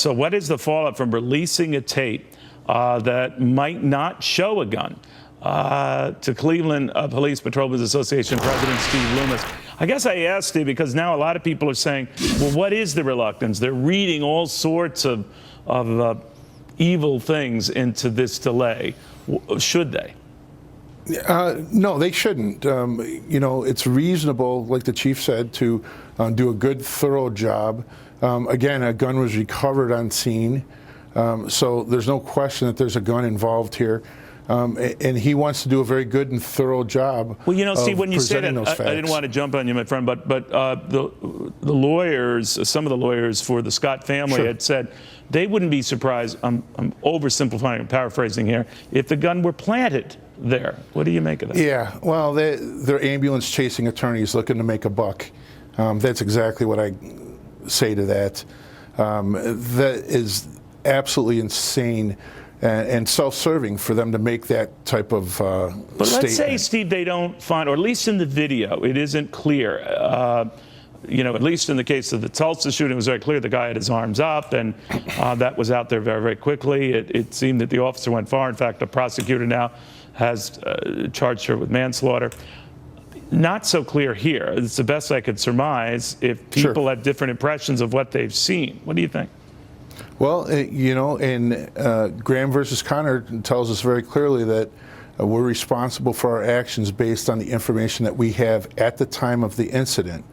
So what is the fallout from releasing a tape that might not show a gun to Cleveland Police Patrolmen's Association President Steve Loomis? I guess I asked Steve because now a lot of people are saying, well, what is the reluctance? They're reading all sorts of evil things into this delay. Should they? No, they shouldn't. It's reasonable, like the chief said, to do a good, thorough job. Again, a gun was recovered on scene, so there's no question that there's a gun involved here. And he wants to do a very good and thorough job. Well, Steve, when you say that, I didn't want to jump on you, my friend, but the lawyers, some of the lawyers for the Scott family had said they wouldn't be surprised, I'm oversimplifying and paraphrasing here, if the gun were planted there. What do you make of that? Yeah, well, they're ambulance chasing attorneys looking to make a buck. That's exactly what I say to that. That is absolutely insane and self-serving for them to make that type of But let's statement. say, Steve, they don't find, or at least in the video, it isn't clear. At least in the case of the Tulsa shooting, it was very clear the guy had his arms up, and that was out there very, very quickly. It seemed that the officer went far. In fact, the prosecutor now has charged her with manslaughter. Not so clear here. It's the best I could surmise if people have different impressions of what they've seen. What do you think? Well, and Graham versus Connor tells us very clearly that we're responsible for our actions based on the information that we have at the time of the incident.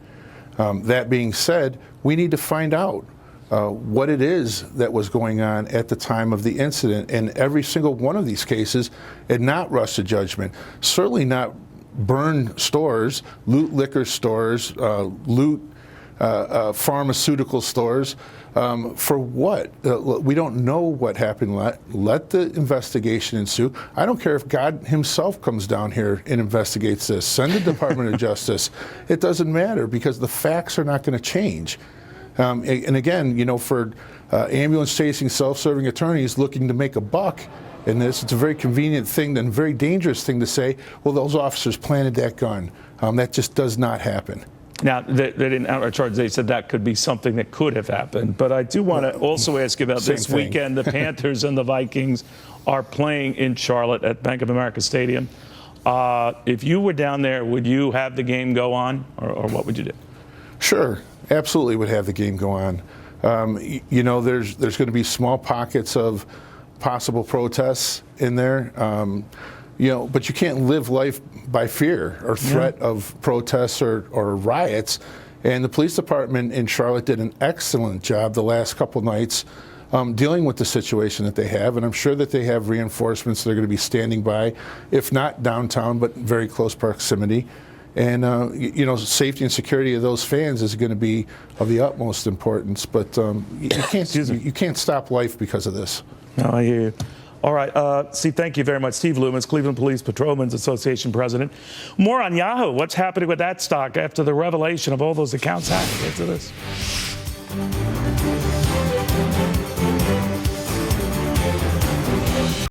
That being said, we need to find out what it is that was going on at the time of the incident. And every single one of these cases, and not rush to judgment, certainly not burn stores, loot liquor stores, loot pharmaceutical stores. For what? We don't know what happened. Let the investigation ensue. I don't care if God himself comes down here and investigates this. Send the Department of Justice. It doesn't matter because the facts are not going to change. And again, for ambulance chasing, self-serving attorneys looking to make a buck in this, it's a very convenient thing and very dangerous thing to say, well, those officers planted that gun. That just does not happen. Now, they didn't outright charge. They said that could be something that could have happened. But I do want to also ask you about this weekend. The Panthers and the Vikings are playing in Charlotte at Bank of America Stadium. If you were down there, would you have the game go on, or what would you do? Sure, absolutely would have the game go on. There's going to be small pockets of possible protests in there. But you can't live life by fear or threat of protests or riots. And the police department in Charlotte did an excellent job the last couple nights dealing with the situation that they have. And I'm sure that they have reinforcements that are going to be standing by, if not downtown, but very close proximity. And, safety and security of those fans is going to be of the utmost importance. But you can't stop life because of this. No, I hear you. All right, Steve, thank you very much. Steve Loomis, Cleveland Police Patrolmen's Association president. More on Yahoo. What's happening with that stock after the revelation of all those accounts hacked? Get to this.